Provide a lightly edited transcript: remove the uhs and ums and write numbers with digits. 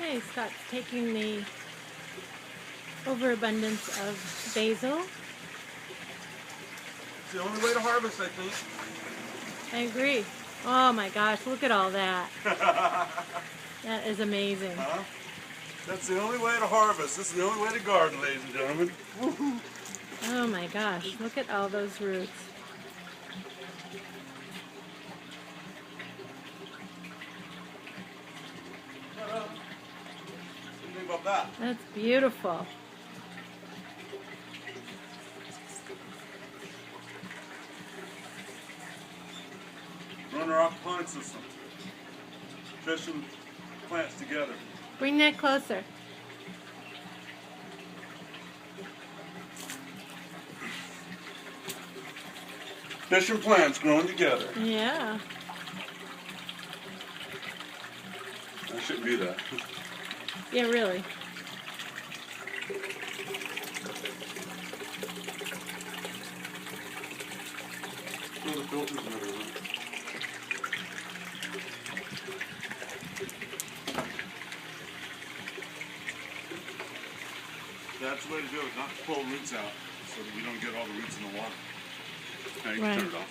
Okay, Scott's taking the overabundance of basil. It's the only way to harvest, I think. I agree. Oh my gosh, look at all that. That is amazing. Huh? That's the only way to harvest. This is the only way to garden, ladies and gentlemen. Woo-hoo. Oh my gosh, look at all those roots. What do you think about that? That's beautiful. Run our aquaponics system. Fish and plants together. Bring that closer. Fish and plants growing together. Yeah. I shouldn't do that. Yeah, really. Throw the filters and everything. That's the way to do it, not to pull roots out so that we don't get all the roots in the water. Now you can turn it off.